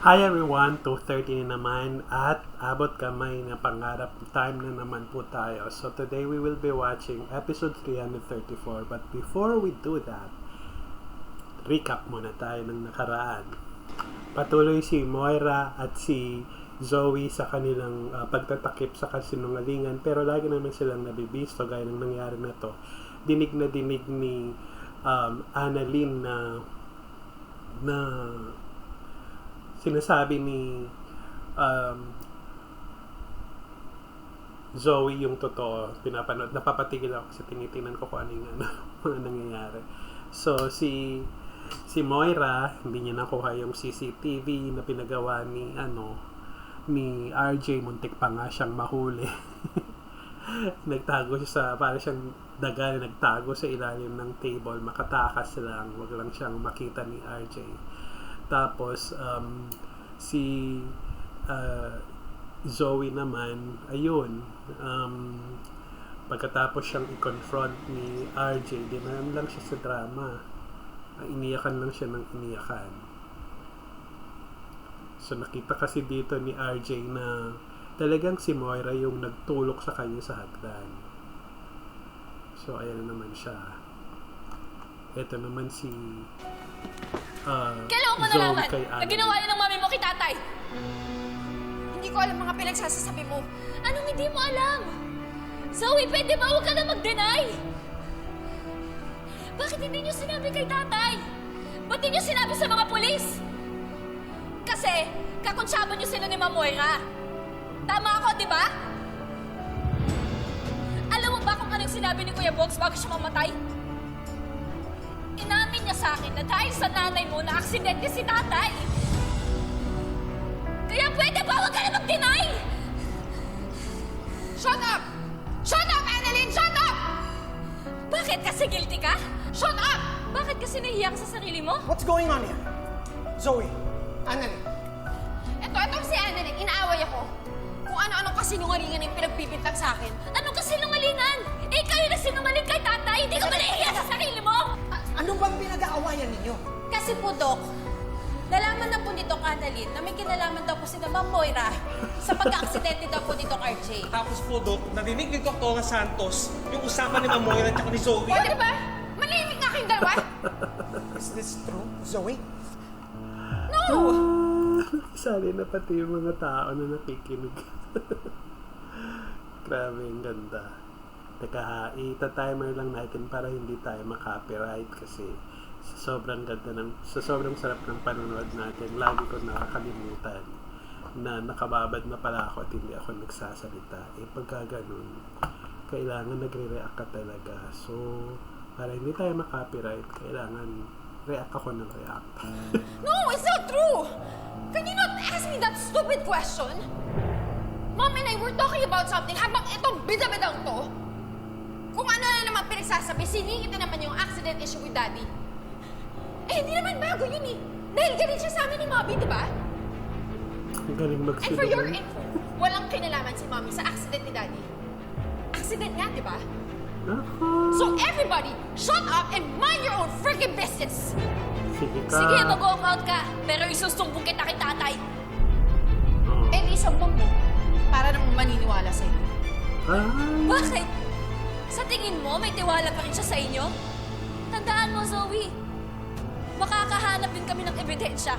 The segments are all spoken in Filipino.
Hi everyone, 2:30 na naman at abot kamay na pangarap time na naman po tayo. So today we will be watching episode 334. But before we do that, recap muna tayo ng nakaraan. Patuloy si Moira at si Zoe sa kanilang pagtatakip sa kasinungalingan, pero lagi naman silang nabibisto gaya ng nangyari na to. Dinig na dinig ni Annalyn na sinasabi ni Zoe yung totoo. Pinapanood, napapatigil ako kasi tinitingnan ko kung ano yung mga nangyayari. So si Moira, hindi niya nakuha yung CCTV na pinagawa ni RJ. Muntik pa nga siyang mahuli. Nagtago siya para siyang daga na nagtago sa ilalim ng table, makatakas lang, wag lang siyang makita ni RJ. Tapos si Zoe naman, ayun, pagkatapos siyang i-confront ni RJ, dinaan lang siya sa drama. Iniyakan lang siya ng iniyakan. So nakita kasi dito ni RJ na talagang si Moira yung nagtulok sa kanya sa hagdan. So ayan na naman siya. Ito naman si kailangan mo Zoe nalaman kay na ginawa niya ng mami mo kay tatay. Hindi ko alam mga pinagsasasabi mo. Anong hindi mo alam? Zoe, pwede ba huwag ka na mag-deny? Bakit hindi niyo sinabi kay tatay? Ba't hindi niyo sinabi sa mga pulis? Kasi, kakonsyaba niyo sila ni Ma'am Moira. Tama ako, di ba? Alam mo ba kung anong sinabi ni Kuya Bogs bago siya mamatay? Inamin niya sa akin na dahil sa nanay mo na aksidente si tatay. Kaya pwede ba huwag ka na mag-deny? Shut up! Shut up, Annalyn! Shut up! Bakit? Kasi guilty ka? Shut up! Bakit kasi nahiya ka sa sarili mo? What's going on here? Zoe, Annalyn. Itong si Annalyn, inaaway ako. Kung ano-anong kasinungalingan yung pinagbibintang sa akin. Anong kasinungalingan? Eh, kayo na sinungaling kay tatay! Hindi ka ba nahiya sa sarili mo? Ano bang pinag-aawayan ninyo? Kasi po, Dok, nalaman na po nito, Annalyn, na may kinalaman daw po si Ma'am Moira sa pagka-aksidente daw po nito, RJ. Tapos po, Dok, narinig ni Dr. Santos yung usapan ni Ma'am Moira at ni Zoe. O, di ba? Malimig nga kayong dalawa? Is this true, Zoe? No! Sali na pati yung mga tao na nakikinig. Grabe, ang ganda. Teka ha, ita-timer lang natin para hindi tayo makopyright kasi sa sobrang sarap ng panonood natin, lagi ko nakakalimutan na nakababad na pala ako at hindi ako nagsasalita. Pagka ganun, kailangan nagre-react ka talaga. So, para hindi tayo makopyright, kailangan react ako ng react. No, it's not true! Can you not ask me that stupid question? Mom and I were talking about something habang itong bida-bidang to. Kung ano na naman pinagsasabi, siningit na naman yung accident issue with Daddy. Eh, hindi naman bago yun eh. Dahil galit siya sa amin ni Mommy, di ba? Ang galing And for your magsinungaling. info, walang kinalaman si Mommy sa accident ni Daddy. Accident nga, di ba? Ako. So everybody, shut up and mind your own freaking business! Sige ka. Sige, mag-walk out ka. Pero isusumbong kita kay tatay. Oh. Eh, isambong mo para namang maniniwala sa'yo. Ah, Bakit? Sa tingin mo, may tiwala pa rin siya sa inyo? Tandaan mo, Zoe. Makakahanap din kami ng ebidensya.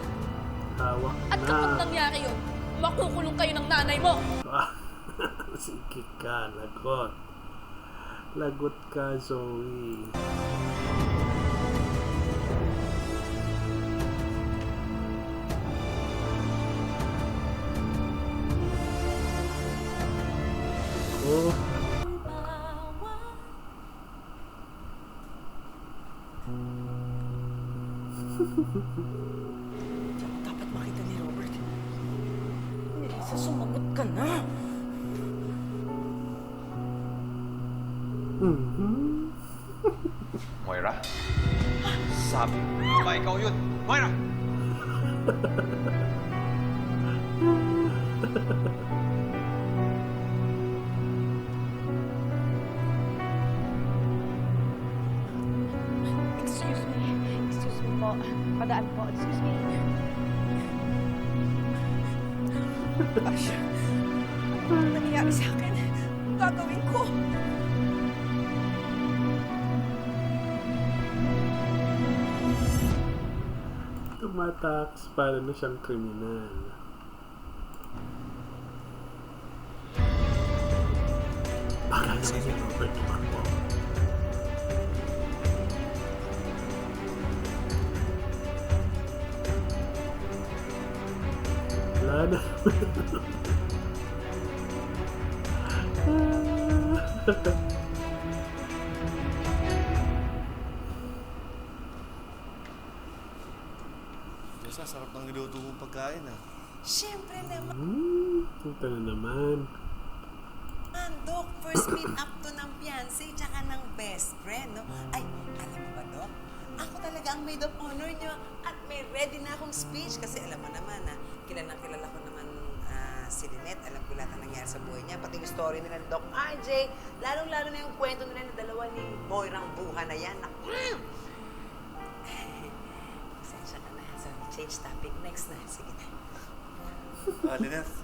hawak At kapag na. nangyari yun, makukulong kayo ng nanay mo. Sige ka, lagot. Lagot ka, Zoe. Oh, Dapat makita ni Robert. Melissa, sumagot ka na. Moira? Sabi mo ba ikaw yun? Moira! Excuse me po. Padaan po. Excuse me. Ano nangyayari sa akin? Ang gagawin ko? Tumatakas para na siyang kriminal. Baka naman si Robert tumakbo. Wala na. Rosa, sarap ng niluto mong pagkain ah. Siyempre naman, Ito na naman. Dok. First meet up to ng fiancé tsaka ng best friend, no? Ay, alam mo ba, Dok? Ako talaga ang maid of honor nyo at may ready na akong speech kasi alam mo naman, kilala ko naman si Lynette. Alam ko lahat ang nangyari sa buhay niya. Pati yung story nila ni Doc RJ. Lalong-lalo na yung kwento nila ng dalawa ni Moirang Buha na yan. Pasensya ka na. So, change topic. Next na. Sige na. Lynette,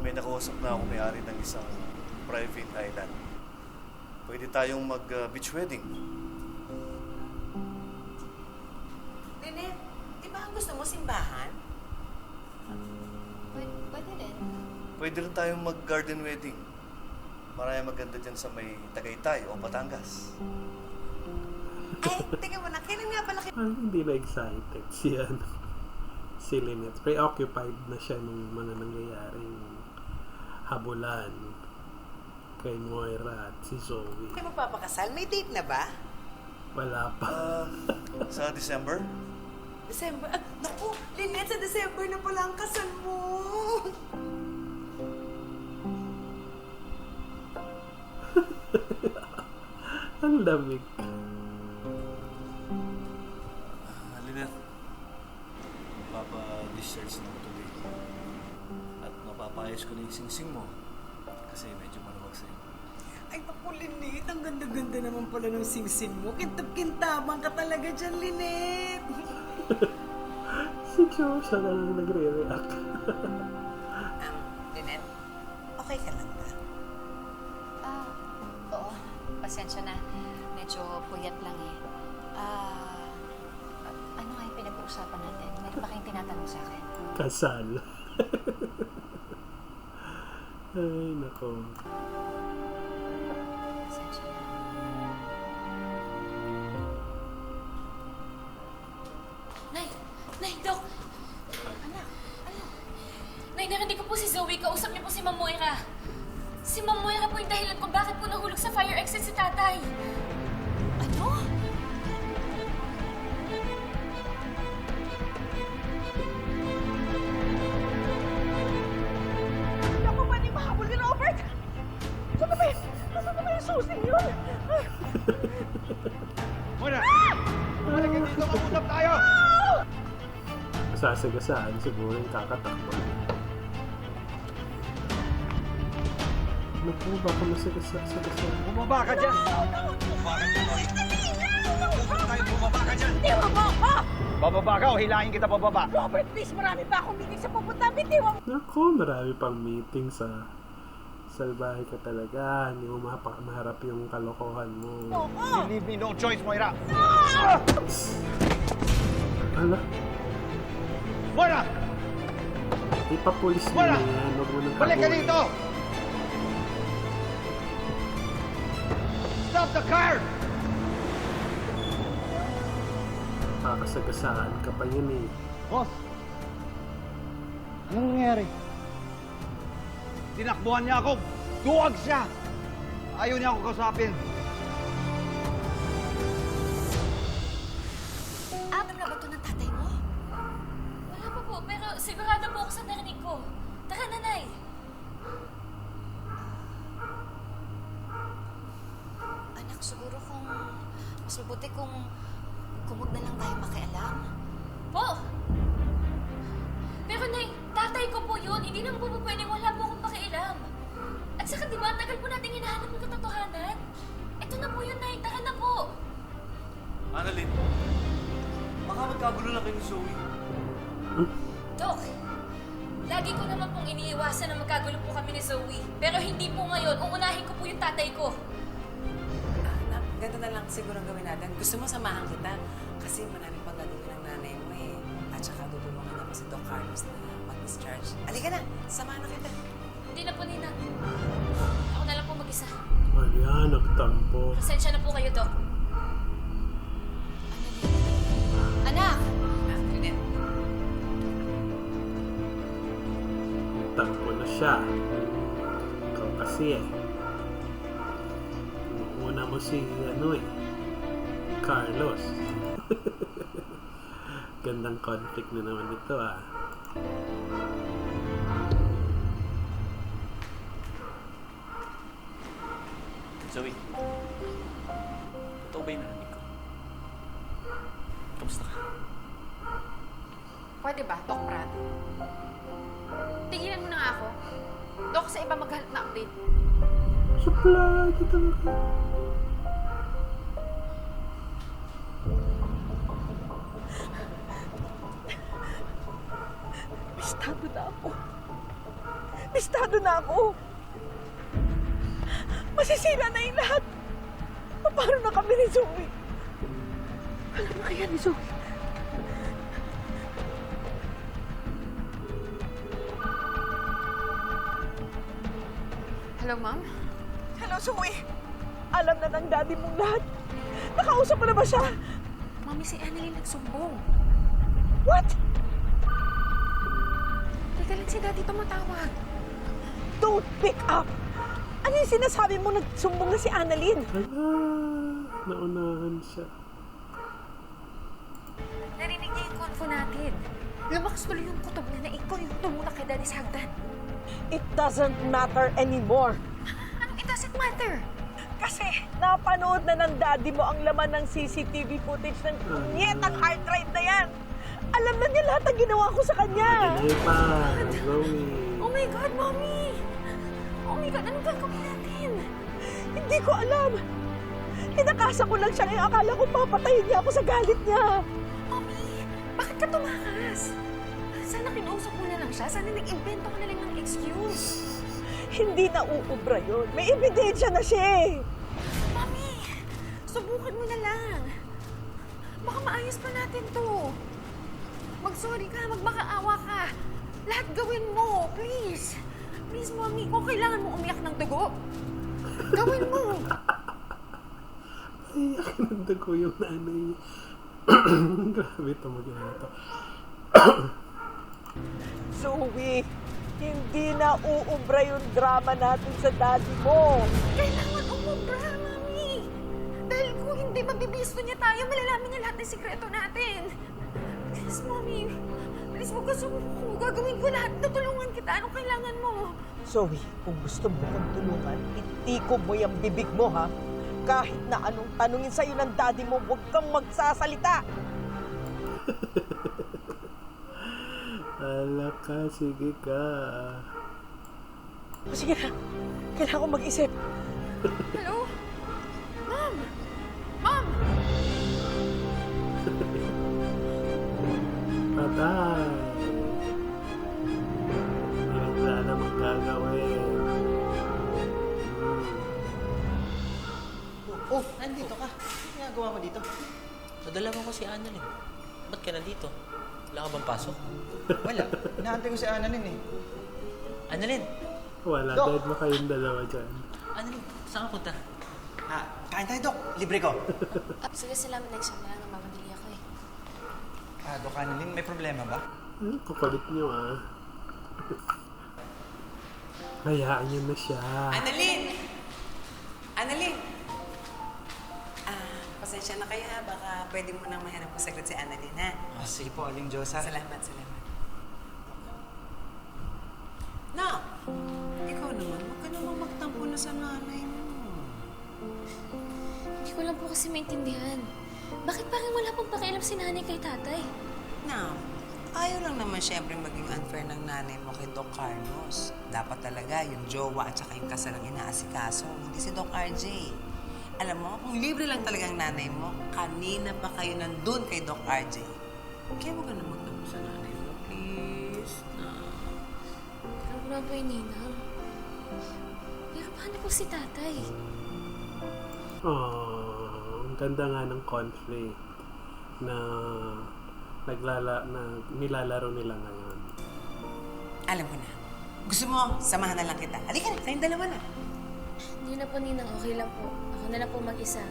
may nakausap na ako may-ari ng isang private island. Pwede tayong mag-beach wedding. Lynette, di ba ang gusto mo simbahan? Pwede rin. Pwede rin tayong mag-garden wedding. Maraya maganda dyan sa may Tagaytay o Batangas. Ay, tingnan mo na. Kailan nga pala Parang hindi na excited si si Lynette. Preoccupied na siya ng mga nangyayaring habulan kay Moira at si Zoe. kayo magpapakasal? May date na ba? Wala pa. Sa December? December? Naku, Lynette, sa December na pala ang kasal mo. Ang lamig. Lynette, mapapa-discharge na ako today. At mapapayos ko na yung sing-sing mo. Kasi medyo maluwag sa'yo. Ay, naku, Lynette. Ang ganda-ganda naman pala ng sing-sing mo. Kintab-kintabang ka talaga dyan, Lynette. Si Joe siya na lang nagre-react. Lynette, okay ka lang ba? Oo. Pasensya na. Medyo puyat lang eh. Ano nga yung pinag-uusapan natin? Meron ba kayong tinatanong sa akin? Kasal. Ay, nako. Pasensya na. Nay, Doc! Anak. Nay, narinig ko po si Zoe. Kausap niyo po si Ma'am Moira. Si Ma'am Moira po yung dahilan kung bakit po nahulog sa fire exit si tatay. Ano? Naku, mani mahabol ni Robert! Saan na ba yung susing yun? Sasagasaan siguro yung kakatakbo. Naku, baka masagasaan. Bumaba ka dyan! Bitiwan mo ako! Bababa ka o hilahin kita pababa. Robert, please, marami pa akong meeting sa pupunta. Bitiwan mo! Naku, marami pang meeting sa salbahe ka talaga. Hindi mo maharap yung kalokohan mo. Ako! Leave me no choice, Moira. Ala, Moira! ipapulis mo Wala! na yan. Huwag mo nang Balik ka habulin. dito! Stop the car! Kakasagasaan ka pa yun eh. Boss, anong nangyari? Tinakbuhan niya ako. Duwag siya. Ayaw niya ako kausapin. Alam na ba ito ng tatay mo? Wala pa po, pero sigurado po ako sa narinig ko. Tara, nanay! Anak, siguro kung mas mabuti kung huwag na lang tayo makialam. Po! Pero nay, tatay ko po yun. Hindi naman po pwedeng wala po akong pakialam. At saka di ba, ang tagal po natin hinahanap ng katotohanan. Ito na po yun, nay. Tara na po. Annalyn, baka magkagulo na kayo ni Zoe. Dok, Lagi ko naman pong iniiwasan na magkagulo po kami ni Zoe. Pero hindi po ngayon. Uunahin ko po yung tatay ko. Ganito na lang siguro ang gawin natin. Gusto mo samahan kita? Kasi marami pang gagawin ng nanay mo eh. At saka tutulungan naman si Doc Carlos na mag-discharge. Halika na, samahan na kita. Hindi na po, Nina. Ako na lang po mag-isa. Ayan, nagtampo. Pasensya na po kayo, Doc. Anak! Lynette, Nagtampo na siya. Ikaw kasi eh. Una mo si, Carlos. Gandang conflict na naman ito ah. Zoe, totoo ba yung narinig ko? Kamusta ka? Pwede ba, Doc Brad? Tigilan mo na nga ako. Doc, sa iba maghanap na update. Supply, kita na ka. Bistado na ako. Bistado na ako. Masisira na yung lahat. Paano na kami ni Zoe? Alam na kaya ni Zoe? Hello, Ma'am? Hello, Zoe. Alam na ng daddy mong lahat. Nakausap mo na ba siya? Mami, si Annalyn nagsumbong. What? Teka lang si Daddy tumatawag. Don't pick up. Ano yung sinasabi mo nagsumbong na si Annalyn? Ala, naunahan siya. Narinig niya yung convo natin. Lumakas tuloy yung kutob niya na ikaw yung tumuna kay Daddy sa hagdan. It doesn't matter anymore. Anong it doesn't matter? Kasi napanood na ng daddy mo ang laman ng CCTV footage ng punyetang hard drive na yan. Alam na niya lahat ang ginawa ko sa kanya. Delay pa, Zoe. Oh my God, Mommy! Oh my God, anong gagawin natin? Hindi ko alam. Tinakasan ko lang siya ngayon. Akala ko papatayin niya ako sa galit niya. Mommy, bakit ka tumakas? Sana kinausap mo na lang siya. Sana nag-invento ka na lang ng excuse. Hindi na uubra yun. May ebidensya na siya eh. Mommy, subukan mo na lang. Baka maayos pa natin to. Mag-sorry ka, magmakaawa ka. Lahat gawin mo, please. Please, Mommy, kung kailangan mo umiyak ng dugo, gawin mo. Ay, akinanda ko yung nanay niya. Grabe ito mag-ina ito. Zoe, hindi na uubra yung drama natin sa daddy mo. Kailangan umubra, Mami. Dahil kung hindi mabibisto niya tayo, malalaman niya lahat ng sikreto natin. Please, Mami. Please, huwag ka sumuko. Gagawin ko lahat. Tutulungan kita. Anong kailangan mo? Zoe, kung gusto mo kong tulungan, itiko mo yung bibig mo, ha? Kahit na anong tanungin sa'yo ng daddy mo, huwag kang magsasalita. Ala ka, sige ka. O sige na, kailangan ko mag-isip. Hello? Mom! Mom! Patay. Hindi na alam ang gagawin. Oh, nandito ka. Ano ginagawa mo dito? Nadala mo ko si Annalyn. Ba't ka nandito? Wala ka bang pasok? Wala. Inaantay ko si Annalyn eh. Annalyn! Wala, Dok. dahil mo kayong dalawa dyan. Annalyn, saan ka punta? Kain tayo, Dok. Libre ko. Sige, salamat next time na lang. Mamamili ako eh. Dok Annalyn, may problema ba? Kukulit nyo ah. Hayaan nyo na siya. Annalyn! Annalyn! Pasensya na kayo ha. Baka pwede mo nang mahanap ko saglit si Annalyn ha. Sige po, Aling Diyosa. Salamat. No! Ikaw naman, huwag ka naman magtampo na sa nanay mo. Hindi ko lang po kasi maintindihan. Bakit parang wala pong pakialam si nanay kay tatay? Now, ayaw lang naman syempre maging unfair ng nanay mo kay Doc Carlos. Dapat talaga yung jowa at saka yung kasal ang inaasikaso, hindi si Doc RJ. Alam mo, kung libre lang talagang nanay mo, kanina pa kayo nandun kay Doc RJ. Kaya huwag ka na magtampo sa nanay mo, please. naman po yung ninang. Pero paano po si tatay? Oh, ang ganda nga ng conflict na nilalaro nila ngayon. Alam ko na. Gusto mo, samahan na lang kita. Halika na, tayong dalawa na. Hindi na po ninang, okay lang po. Ako na lang po mag-isa.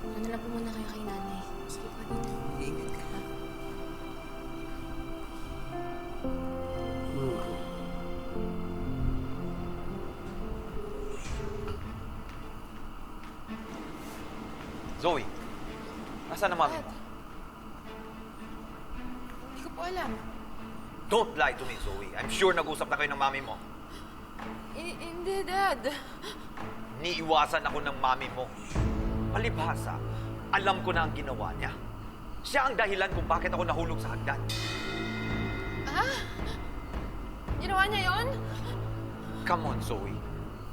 Ano na lang po muna kayo kay nanay. Sige po, ninang. Ingat ka, ha? Hmm. Zoe, nasaan ang mami mo? Hindi ko po alam. Don't lie to me, Zoe. I'm sure nag-usap na kayo ng mami mo. Hindi, Dad. Niiwasan ako ng mami mo. Palibhasa, alam ko na ang ginawa niya. Siya ang dahilan kung bakit ako nahulog sa hagdan. Ginawa niya yon? Come on, Zoe.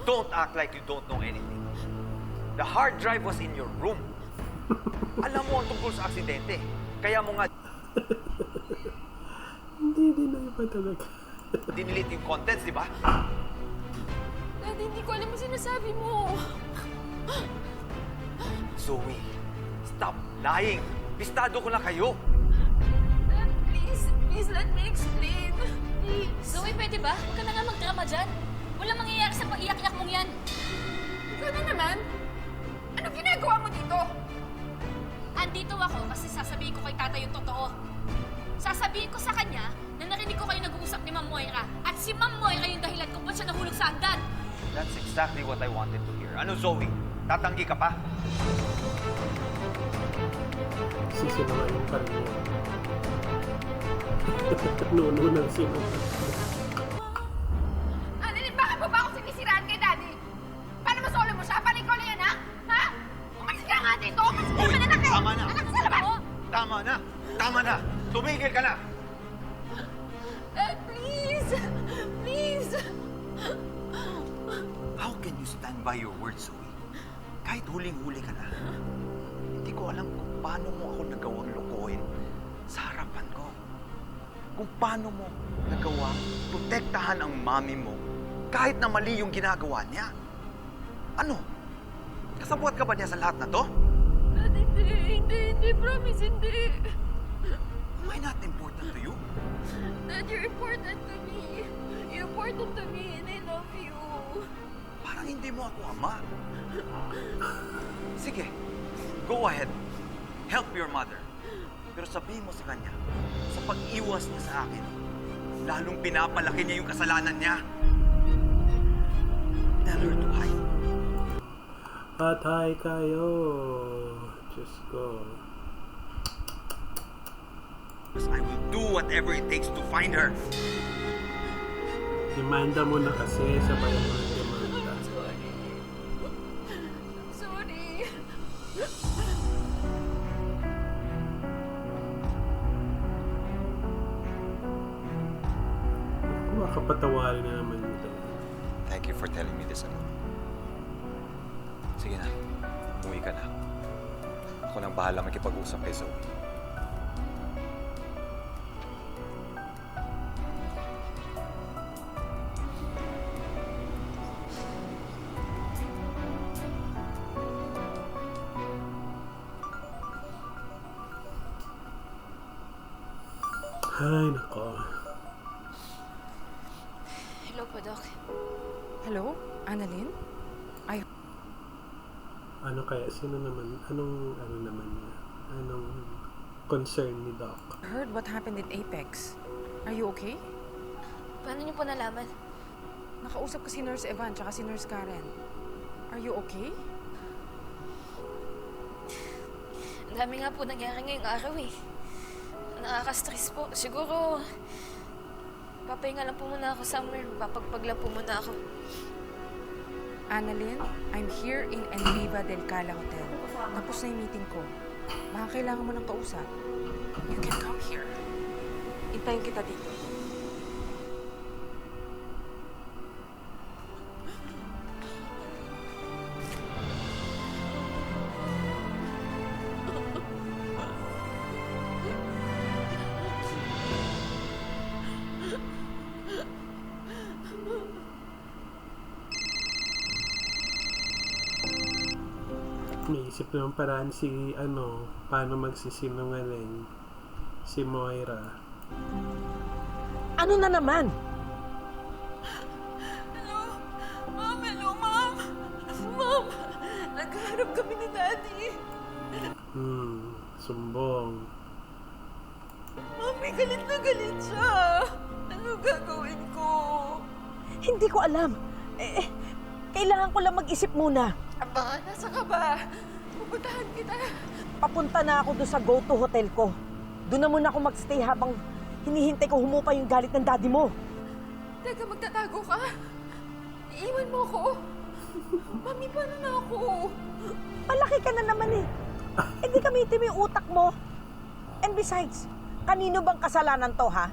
Don't act like you don't know anything. The hard drive was in your room. Alam mo ang tungkol sa aksidente. Kaya mo nga Hindi na iba talaga. dinilit yung contents, di ba? Dad, hindi ko alam ang sinasabi mo. Zoe, stop lying. Pistado ko na kayo. Dad, please let me explain. Please. Zoe, pwede ba? Huwag ka na nga magdrama dyan. Walang mangyayari sa pag-iyak-iyak mong yan. Ikaw na naman. Anong ginagawa mo dito? Andito ako kasi sasabihin ko kay tatay yung totoo. Sasabihin ko sa kanya na narinig ko kayo nag-uusap ni Ma'am Moira at si Ma'am Moira yung dahilan kung ba't siya nahulog sa hagdan. That's exactly what I wanted to hear. Ano, Zoe? Tatanggi ka pa? Sisinungaling pa rin yan. Nuno ng sinungaling. Annalyn, bakit mo ba ako sinisiraan kay Daddy? Paano mo solo mo siya? Panikol yan, ha? Ha? Umalis ka nga dito! Umalis ka Uy, naman, anak! tama na! Anak, sa labas! Tama na! Tama na! Tumigil ka na! Dad, please! Please! How can you stand by your words, Zoe? Kahit huling-huli ka na. Hindi ko alam kung paano mo ako nagawang lokohin sa harapan ko. Kung paano mo nagawang protektahan ang mami mo kahit na mali yung ginagawa niya. Ano? Kasabwat ka ba niya sa lahat na to? Dad, hindi. Promise, hindi. Am I not important to you? Dad, you're important to me. You're important to me and I love you. Parang hindi mo ako ama. Sige, go ahead. Help your mother. Pero sabihin mo sa kanya, sa pag-iwas niya sa akin, lalong pinapalaki niya yung kasalanan niya. Tell her to hide. Patay kayo. Diyos ko. Because I will do whatever it takes to find her. Demanda mo na kasi, sabay mo na demanda. Sorry. Makapatawarin na naman ito. Thank you for telling me this, ano. Sige na, umuwi ka na. Ako nang bahala makipag-usap kay Zoe. Ay, nako. Hello po, Doc. Hello? Annalyn? Ano kaya? Sino naman? Ano naman niya? Anong concern ni Doc? I heard what happened at Apex. Are you okay? Paano niyo po nalaman? Nakausap ko si Nurse Evan tsaka si Nurse Karen. Are you okay? Ang dami nga po nangyari ngayong araw eh. Nakaka-stress po. Siguro, papahinga lang po muna ako somewhere. Papagpag lang po muna ako. Annalyn, I'm here in El Viva del Cala Hotel. Tapos na yung meeting ko. Baka kailangan mo ng kausap. You can come here. Intayin kita dito. May isip naman paraan si, paano magsisinungaling si Moira. Ano na naman? Hello, Mom! Mom! Nagkaharap kami ni Daddy. Sumbong. Mami, galit na galit siya. Ano gagawin ko? Hindi ko alam. Kailangan ko lang mag-isip muna. Aba, nasa ka ba? Pupuntahan kita. Papunta na ako doon sa go-to hotel ko. Doon na muna ako magstay habang hinihintay ko humupa yung galit ng daddy mo. Teka, magtatago ka? Iiwan mo ako? Mami, paano na ako? Malaki ka na naman eh. Hindi gamitin mo yung utak mo. And besides, kanino bang kasalanan to, ha?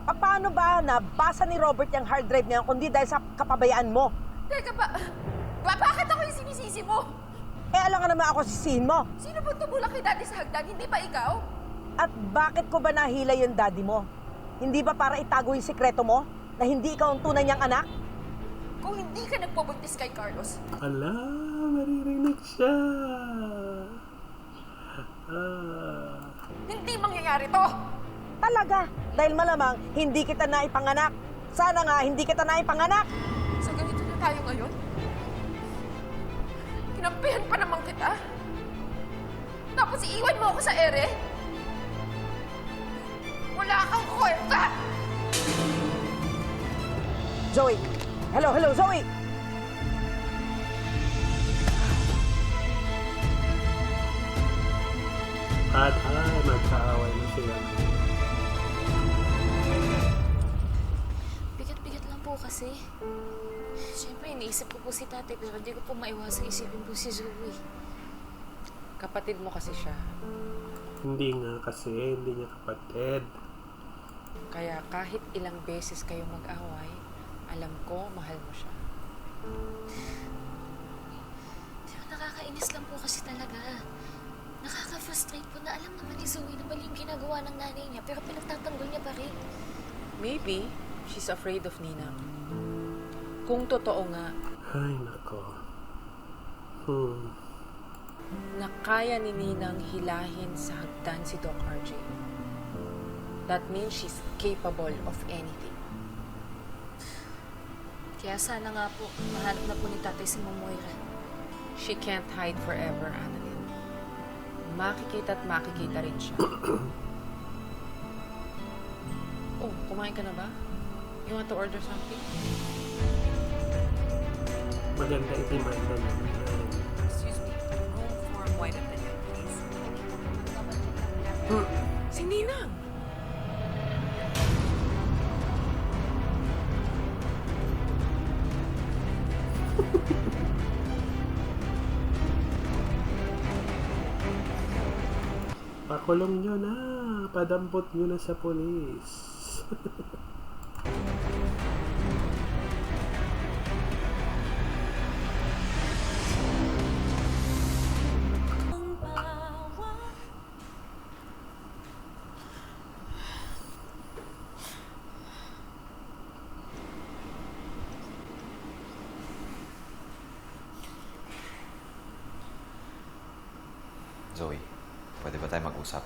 Paano ba nabasa ni Robert yung hard drive niya kundi dahil sa kapabayaan mo? Teka, bakit ako yung sinisisi mo? Alam nga naman ako sisihin mo. Sino ba tumulak kay Daddy sa hagdan? Hindi ba ikaw? At bakit ko ba nahila yung daddy mo? Hindi ba para itago yung sikreto mo? Na hindi ikaw ang tunay niyang anak? Kung hindi ka nagpabuntis kay Carlos, Ala, maririnig siya. hindi mangyayari to! Talaga, dahil malamang hindi kita naipanganak. Sana nga hindi kita naipanganak. So ganito na tayo ngayon? Kinampihan pa naman kita? Tapos iiwan mo ako sa ere? Wala kang kwenta! Zoe! Hello, Zoe! At magkaaway na sila. Bigat-bigat lang po kasi. Siyempre, iniisip ko po si tatay pero hindi ko po maiwasang isipin po si Zoe. Kapatid mo kasi siya. Hindi nga kasi, hindi niya kapatid. Kaya kahit ilang beses kayo mag-away, alam ko, mahal mo siya. Pero nakakainis lang po kasi talaga. Nakaka-frustrate po na alam naman ni Zoe na mali yung ginagawa ng nanay niya pero pinagtatanggol niya pa rin. Maybe, she's afraid of Ninang. Kung totoo nga, Ay, nako. na kaya ni Ninang hilahin sa hagdan si Doc RJ. That means she's capable of anything. Kaya sana nga po, mahanap na po ni tatay si Ma'am Moira. She can't hide forever, Annalyn. Makikita at makikita rin siya. Oh, kumain ka na ba? You want to order something? Maganda itimanda naman. Excuse me. Room for white at the head, please. Si Ninang! Pakulong nyo na. Padampot nyo na sa polis. Zoe, pwede ba tayo mag-usap?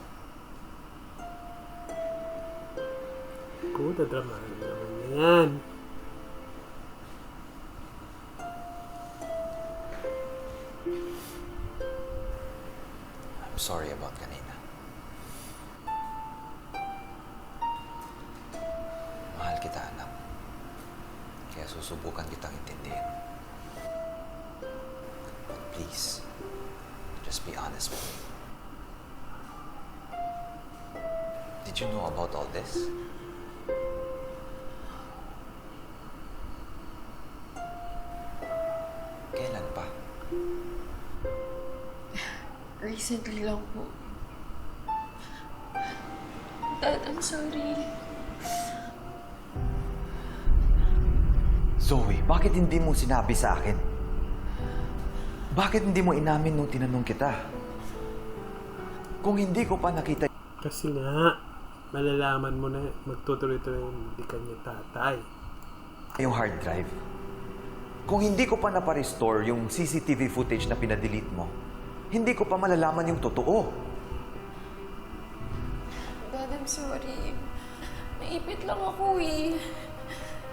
Kuda drama naman yan. I'm sorry about kanina. Mahal kita, anak. Kaya susubukan kitang intindihin. But please, just be honest with me. Did you know about all this? Kailan pa? Recently lang po. Dad, I'm sorry. Zoe, bakit hindi mo sinabi sa akin? Bakit hindi mo inamin nung tinanong kita? Kung hindi ko pa nakita... Kasi nga, malalaman mo na magtutuloy-tuloy yung hindi kanya tatay. yung hard drive, Kung hindi ko pa naparestore yung CCTV footage na pinadelete mo, hindi ko pa malalaman yung totoo. Dad, I'm sorry. Naipit lang ako eh.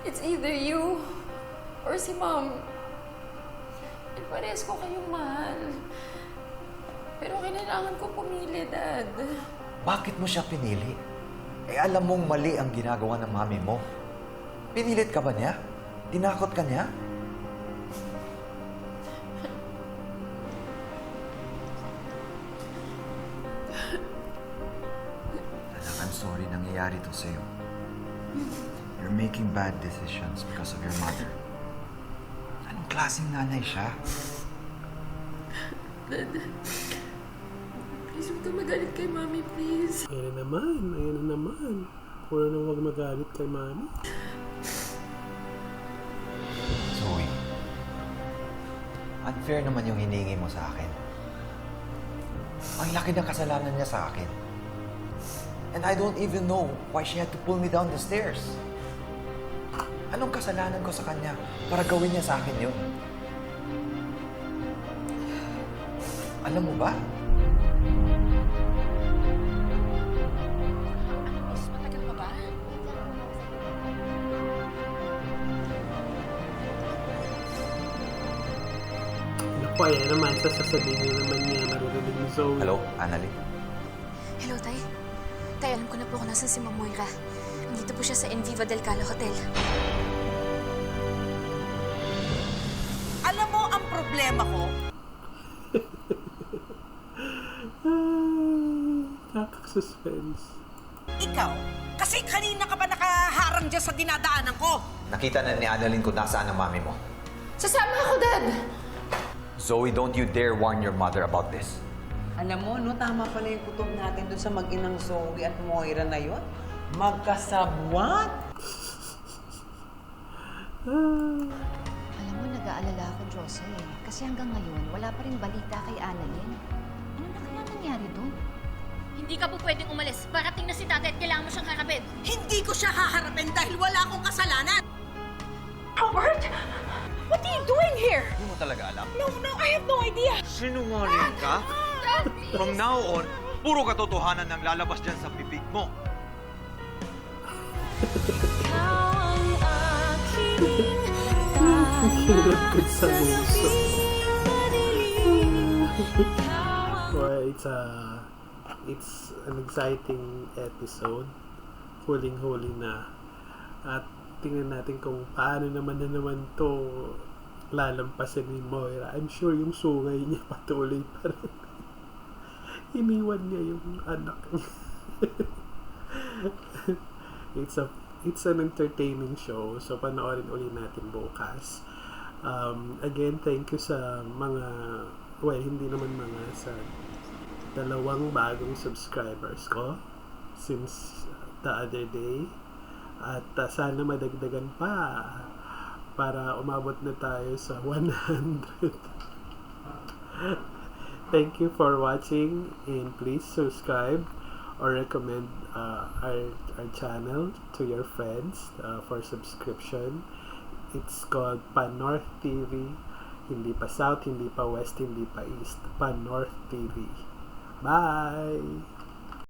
It's either you or si Mom. And parehas ko kayong mahal. Pero kailangan ko pumili, Dad. Bakit mo siya pinili? Eh alam mong mali ang ginagawa ng mami mo. Pinilit ka ba niya? Tinakot ka niya? Anak, I'm sorry nangyayari to sa'yo. You're making bad decisions because of your mother. Anong klaseng nanay siya? Dad, please huwag ka magalit kay Mami, please. Ayan na naman. Puro na huwag magalit kay Mami. Zoe, unfair naman yung hiningi mo sa akin. Ang laki ng kasalanan niya sa akin. And I don't even know why she had to pull me down the stairs. Anong kasalanan ko sa kanya para gawin niya sa akin yun? Alam mo ba? Miss, matagal pa ba? Naku, ayan naman. Sasabihin na naman niya maririnig ni Zoe. Hello, Annalyn? Hello, Tay. Tay, alam ko na po kung nasan si Ma'am Moira. Nandito po siya sa Enviva del Cala Hotel. Alam mo ang problema ko? Nakaka-suspense. Ikaw. Kasi kanina ka pa nakaharang dyan sa dinadaanan ko. Nakita na ni Annalyn kung nasaan ang mami mo. Sasama ako, Dad. Zoe, don't you dare warn your mother about this. Alam mo, no, tama pala yung kutob natin doon sa mag-inang Zoe at Moira na yon. Magkasabwat! Alam mo, nag-aalala ako, Jose. Kasi hanggang ngayon, wala pa rin balita kay Annalyn. Ano na kaya nangyari doon? Hindi ka po pwedeng umalis. Parating na si tatay at kailangan mo siyang harapin. Hindi ko siya haharapin dahil wala akong kasalanan. Robert? What are you doing here? Hindi mo talaga alam. No, I have no idea. Sinungaling ka? Dad, please. From now on, puro katotohanan ang lalabas dyan sa bibig mo. Kinapit sa buso. Well, it's an exciting episode. Huling-huli na. At tingnan natin kung paano naman to lalampasin ni Moira. I'm sure yung sungay niya patuloy pa rin. Iniwan niya yung anak niya. It's an entertaining show, so panoorin ulit natin bukas. Again, thank you sa mga, well, hindi naman mga, sa 2 bagong subscribers ko since the other day. At sana madagdagan pa para umabot na tayo sa 100. Thank you for watching, and please subscribe or recommend our channel to your friends for subscription. It's called Pan-North TV. Hindi pa South, hindi pa West, hindi pa East. Pan-North TV. Bye!